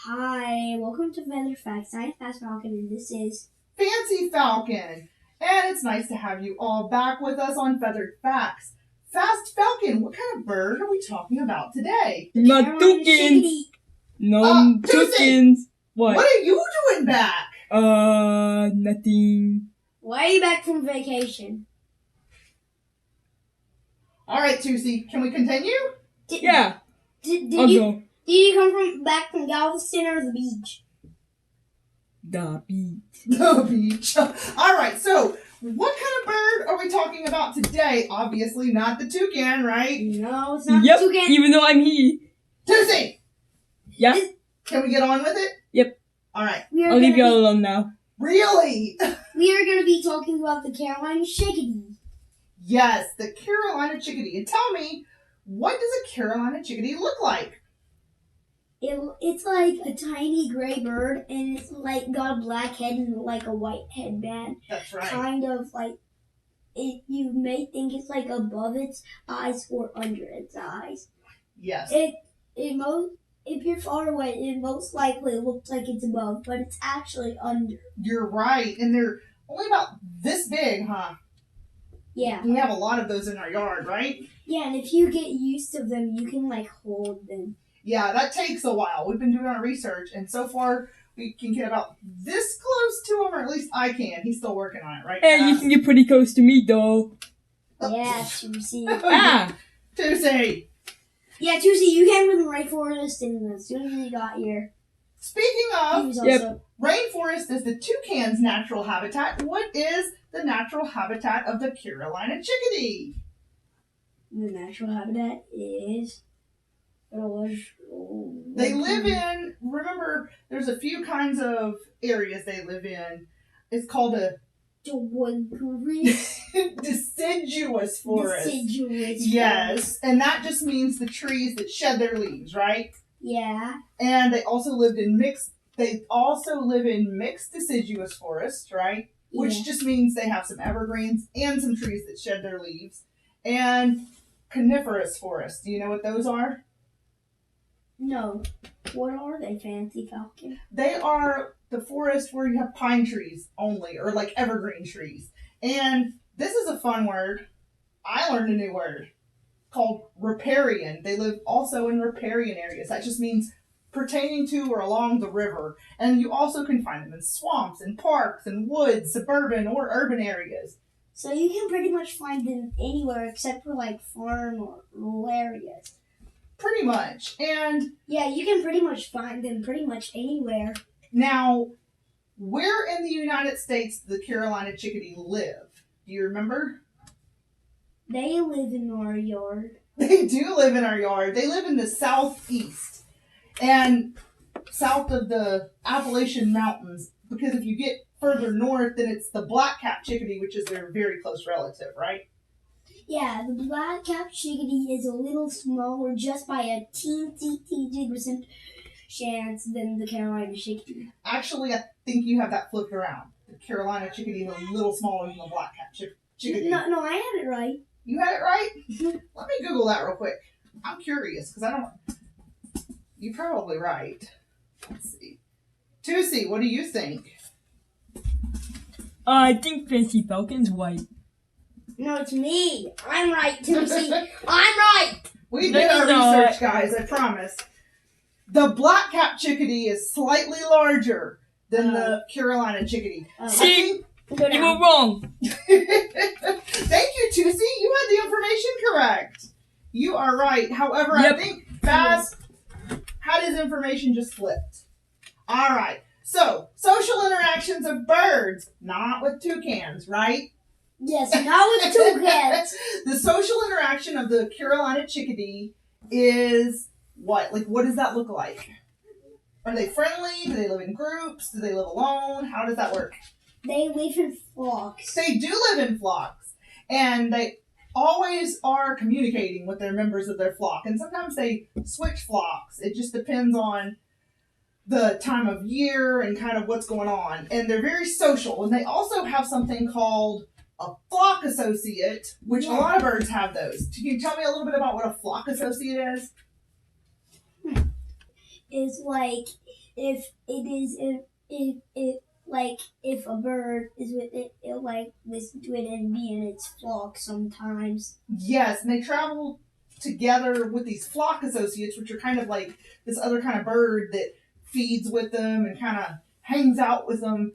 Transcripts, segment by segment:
Hi, welcome to Feather Facts. I'm Fast Falcon, and this is Fancy Falcon. And it's nice to have you all back with us on Feathered Facts. Fast Falcon, what kind of bird are we talking about today? Not Toucans. No, Toucans. What are you doing back? Nothing. Why are you back from vacation? All right, Tusi, can we continue? Yeah. Did I'll you go. did you come back from Galveston or the beach? The beach. The beach. All right, so what kind of bird are we talking about today? Obviously not the toucan, right? No, it's not Yep. the toucan. Even though I'm he. Tusi, Yeah. can we get on with it? Yep. All right. I'll leave you all alone now. Really? We are going to be talking about the Carolina Chickadee. Yes, the Carolina Chickadee. And tell me, what does a Carolina Chickadee look like? It's like a tiny gray bird, and it's like got a black head and like a white headband. That's right. Kind of like you may think it's like above its eyes or under its eyes. Yes. If you're far away, it most likely looks like it's above, but it's actually under. You're right. And they're only about this big, huh? Yeah. We have a lot of those in our yard, right? Yeah, and if you get used to them, you can like hold them. Yeah, that takes a while. We've been doing our research, and so far we can get about this close to him, or at least I can. He's still working on it, right? Hey, you can get pretty close to me, though. Yeah, Tusi. Ah! Tusi. Yeah, Tusi, you came from the rainforest, and as soon as you got here, Speaking he of, was Yep. also. rainforest is the toucan's natural habitat. What is the natural habitat of the Carolina Chickadee? The natural habitat is. They live in, remember, there's a few kinds of areas they live in. It's called a deciduous forest. Deciduous. Yes, and that just means the trees that shed their leaves, right? Yeah. And they also live in mixed deciduous forests, right? Which Yeah. just means they have some evergreens and some trees that shed their leaves. And coniferous forests. Do you know what those are? No. What are they, Fancy Falcon? They are the forest where you have pine trees only, or like evergreen trees. And this is a fun word. I learned a new word called riparian. They live also in riparian areas. That just means pertaining to or along the river. And you also can find them in swamps and parks and woods, suburban or urban areas. So you can pretty much find them anywhere except for like farm or rural areas. Pretty much. And Yeah, you can pretty much find them pretty much anywhere. now, where in the United States does the Carolina Chickadee live? Do you remember? They live in our yard. They do live in our yard. They live in the southeast and south of the Appalachian Mountains, because if you get further north, then it's the black-capped chickadee, which is their very close relative, right? Yeah, the black-capped chickadee is a little smaller just by a teensy percent chance than the Carolina chickadee. Actually, I think you have that flipped around. The Carolina chickadee is a little smaller than the black-capped chickadee. No, I had it right. You had it right? Let me Google that real quick. I'm curious, because I don't... You're probably right. Let's see. Tusi, what do you think? I think Fancy Falcon's white. No, it's me. I'm right, Tusi. I'm right. We No, did our you're not. research, guys, I promise. The black-capped chickadee is slightly larger than the Carolina chickadee. See? Go You down. were wrong. Thank you, Tusi. You had the information correct. You are right. However, Yep. I think Faz had his information just flipped. All right. So, social interactions of birds, not with toucans, right? Yes, now with toucans. The social interaction of the Carolina chickadee is what? Like, what does that look like? Are they friendly? Do they live in groups? Do they live alone? How does that work? They live in flocks. They do live in flocks, and they always are communicating with their members of their flock, and sometimes they switch flocks. It just depends on the time of year and kind of what's going on. And they're very social, and they also have something called a flock associate, which a lot of birds have those. Can you tell me a little bit about what a flock associate is? Is like if it is if a bird is with it, it'll like listen to it and be in its flock sometimes. Yes, and they travel together with these flock associates, which are kind of like this other kind of bird that feeds with them and kind of hangs out with them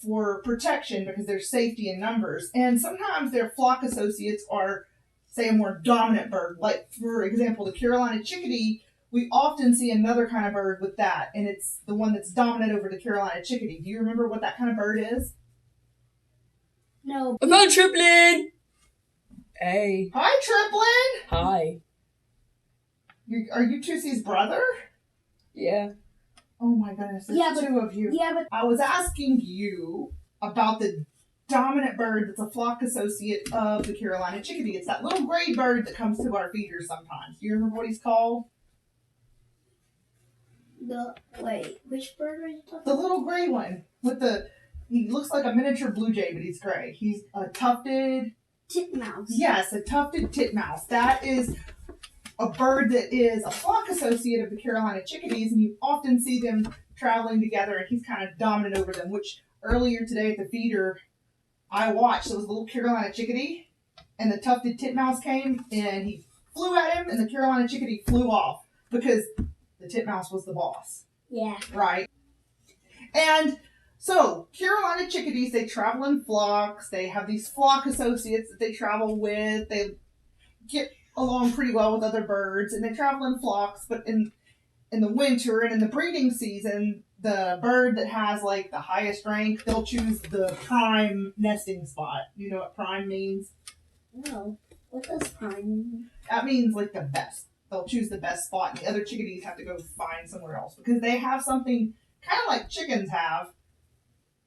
for protection because there's safety in numbers. And sometimes their flock associates are, say, a more dominant bird. Like, for example, the Carolina chickadee, we often see another kind of bird with that, and it's the one that's dominant over the Carolina chickadee. Do you remember what that kind of bird is? No. I found Triplin! Hey. Hi, Triplin! Hi. Are you Tusie's brother? Yeah. Oh my goodness, there's two of you. Yeah, but I was asking you about the dominant bird that's a flock associate of the Carolina chickadee. It's that little gray bird that comes to our feeders sometimes. Do you remember what he's called? which bird are you talking about? The little gray one with he looks like a miniature blue jay, but he's gray. He's a tufted Titmouse. Yes, a tufted titmouse. That is a bird that is a flock associate of the Carolina chickadees, and you often see them traveling together, and he's kind of dominant over them, which earlier today at the feeder I watched. There was a little Carolina chickadee, and the tufted titmouse came, and he flew at him, and the Carolina chickadee flew off because the titmouse was the boss. Yeah. Right? And so, Carolina chickadees, they travel in flocks. They have these flock associates that they travel with. They get along pretty well with other birds, and they travel in flocks. But in the winter and in the breeding season, the bird that has like the highest rank, they'll choose the prime nesting spot. You know what prime means? No. What does prime mean? That means like the best. They'll choose the best spot, and the other chickadees have to go find somewhere else because they have something kind of like chickens have.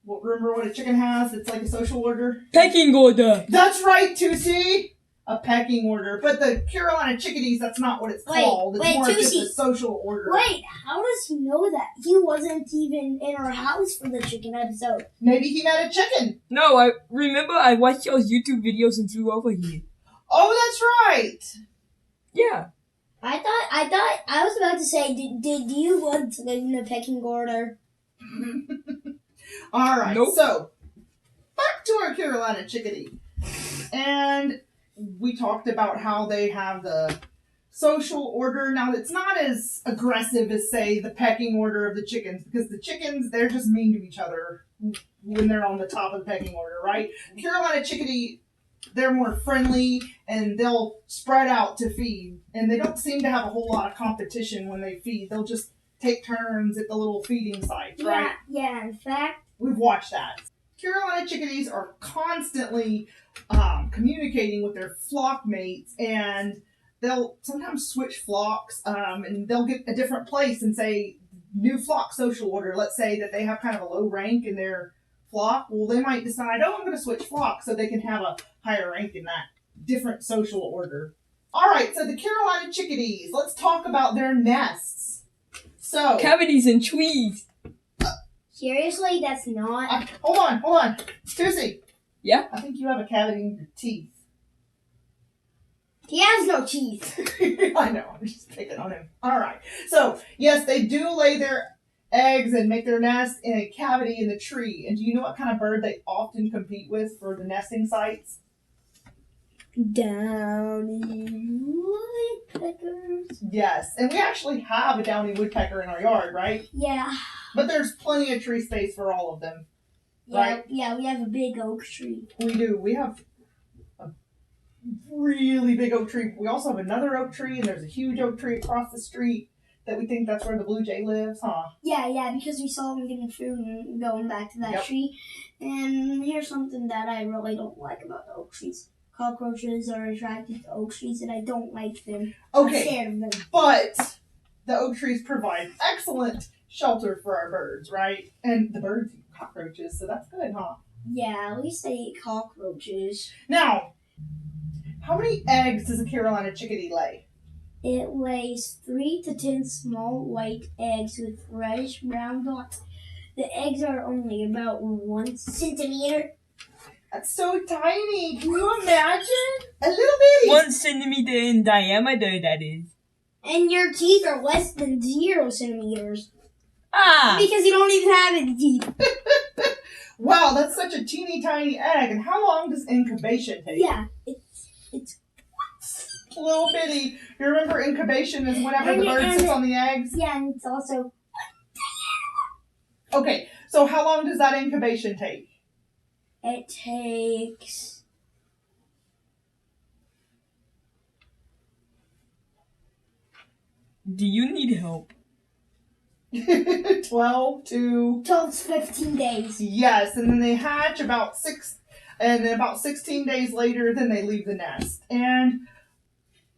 Remember what a chicken has? It's like a social order. Pecking order. That's right, Tusi. A pecking order. But the Carolina chickadees, that's not what it's called. It's more just a social order. Wait, how does he know that? He wasn't even in our house for the chicken episode. Maybe he met a chicken. No, I remember I watched those YouTube videos and flew over here. Oh, that's right. Yeah. I was about to say, did you want to live in a pecking order? All right. Nope. So, back to our Carolina chickadee. And we talked about how they have the social order. Now, it's not as aggressive as, say, the pecking order of the chickens, because the chickens, they're just mean to each other when they're on the top of the pecking order, right? Carolina chickadee, they're more friendly, and they'll spread out to feed. And they don't seem to have a whole lot of competition when they feed. They'll just take turns at the little feeding sites, right? Yeah, in fact. We've watched that. Carolina chickadees are constantly communicating with their flock mates, and they'll sometimes switch flocks, and they'll get a different place and say, new flock social order. Let's say that they have kind of a low rank in their flock. Well, they might decide, I'm going to switch flocks so they can have a higher rank in that different social order. All right, so the Carolina chickadees, let's talk about their nests. So Cavities and trees. Seriously, that's not. Hold on. Susie. Yeah? I think you have a cavity in your teeth. He has no teeth. I know, I'm just picking on him. All right. So, yes, they do lay their eggs and make their nest in a cavity in the tree. And do you know what kind of bird they often compete with for the nesting sites? Downy woodpeckers. Yes, and we actually have a downy woodpecker in our yard, right? Yeah. But there's plenty of tree space for all of them. Right? Yeah, we have a big oak tree. We do. We have a really big oak tree. We also have another oak tree, and there's a huge oak tree across the street that we think that's where the blue jay lives, huh? Yeah, because we saw him getting food and going back to that Yep. tree. And here's something that I really don't like about the oak trees. Cockroaches are attracted to oak trees, and I don't like them. I'm Okay, scared of them. but the oak trees provide excellent shelter for our birds, right? And the birds eat cockroaches, so that's good, huh? Yeah, at least they eat cockroaches. Now, how many eggs does a Carolina chickadee lay? It lays 3 to 10 small white eggs with reddish brown dots. The eggs are only about 1 centimeter. That's so tiny. Can you imagine? A little bitty. 1 centimeter in diameter, that is. And your teeth are less than 0 centimeters. Ah! Because you don't even have any teeth. Wow, that's such a teeny tiny egg. And how long does incubation take? Yeah, it's Little bitty. You remember incubation is whenever And the it- bird and sits it- on the eggs? yeah, and it's also Okay, so how long does that incubation take? it takes Do you need help? 12 to 12 to 15 days. yes, and then they hatch about 16 days later, then they leave the nest. And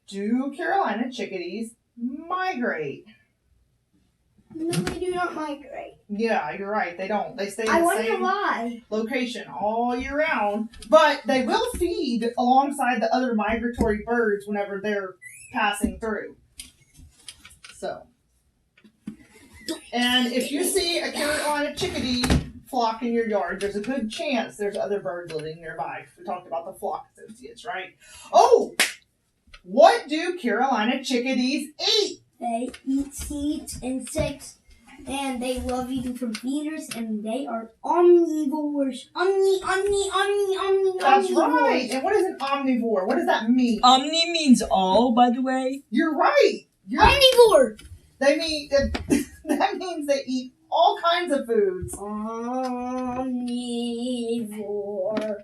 do Carolina chickadees migrate? No, they do not migrate. Yeah, you're right. They don't. They stay in I the wonder same why. location all year round. But they will feed alongside the other migratory birds whenever they're passing through. So. And if you see a Carolina chickadee flock in your yard, there's a good chance there's other birds living nearby. We talked about the flock associates, right? Oh! What do Carolina chickadees eat? They eat seeds, insects, and they love eating from feeders, and they are omnivores. That's right. And what is an omnivore? What does that mean? Omni means all, by the way. You're right. Omnivore. They mean that means they eat all kinds of foods, Omnivore.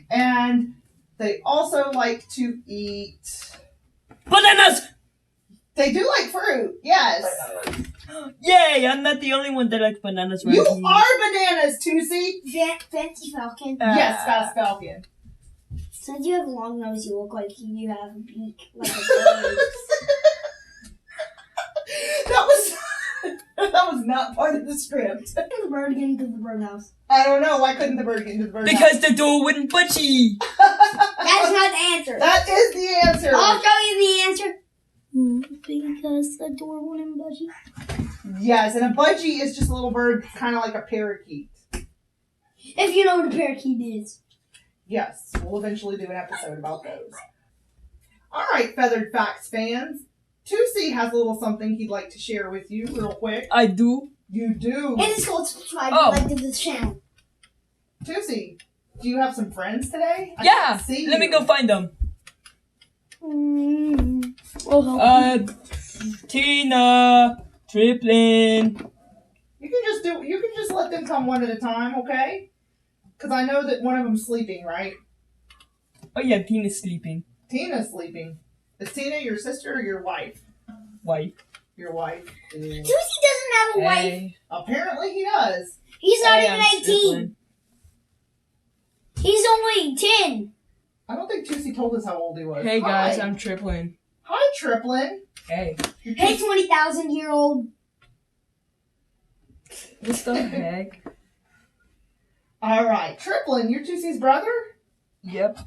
and they also like to eat. Bananas! They do like fruit, yes. Yay! I'm not the only one that likes bananas, right? You are bananas, Tootsie. Fancy Falcon. Yes, Fast Falcon. Since you have a long nose, you look like you have a beak, like a bird. That was not part of the script. How can the bird get into the birdhouse? I don't know. Why couldn't the bird get into the bird Because the door wouldn't budgie. That's not the answer. That is the answer. I'll show you the answer. Because the door wouldn't budgie. Yes, and a budgie is just a little bird, kind of like a parakeet. If you know what a parakeet is. Yes, we'll eventually do an episode about those. All right, Feathered Facts fans. Tootsie has a little something he'd like to share with you real quick. I do. You do. And it's called subscribe Oh. like to this channel. Tootsie, do you have some friends today? I Yeah. can't see Let me you. go find them. We'll help you. Tina, Triplin. You can just let them come one at a time, okay? Because I know that one of them's sleeping, right? Oh yeah, Tina's sleeping. Tina's sleeping. Is Tina your sister or your wife? Wife. Your wife. Susie doesn't have a wife. Hey. Apparently he does. He's not Hey, even I'm 18. Triplin. He's only 10. I don't think Tootsie told us how old he was. Hey guys, Hi. I'm Triplin. Hi, Triplin. Hey. Hey, 20,000-year-old. What the heck? All right. Triplin, you're Tootsie's brother? Yep.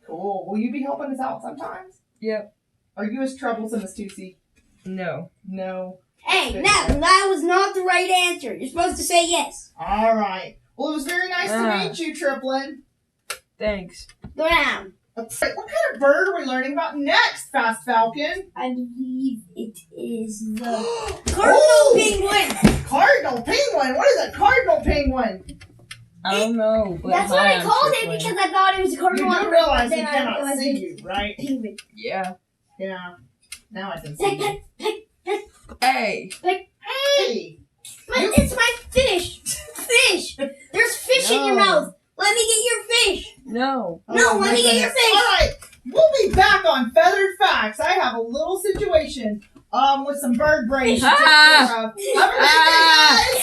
Cool. Will you be helping us out sometimes? Yep. Are you as troublesome as Tootsie? No. No. Hey, that was not the right answer. You're supposed to say yes. All right. Well, it was very nice to Ah. meet you, Triplin. Thanks. Go down. What kind of bird are we learning about next, Fast Falcon? I believe it is the Cardinal cardinal penguin. Cardinal penguin? What is a cardinal penguin? I don't know, but That's what hi, I I'm called Triplin. it because I thought it was a You cardinal. do realize but he then I cannot realized see it's you, right? penguin. Yeah. Yeah. Now I can see you. Hey. Hey! But it's my fish. Fish. There's fish in your No. mouth. Let me get your fish. No. No, Oh, let my me get your goodness. fish. All right, we'll be back on Feathered Facts. I have a little situation with some bird brains to take Ah. care of. Have a great day, guys.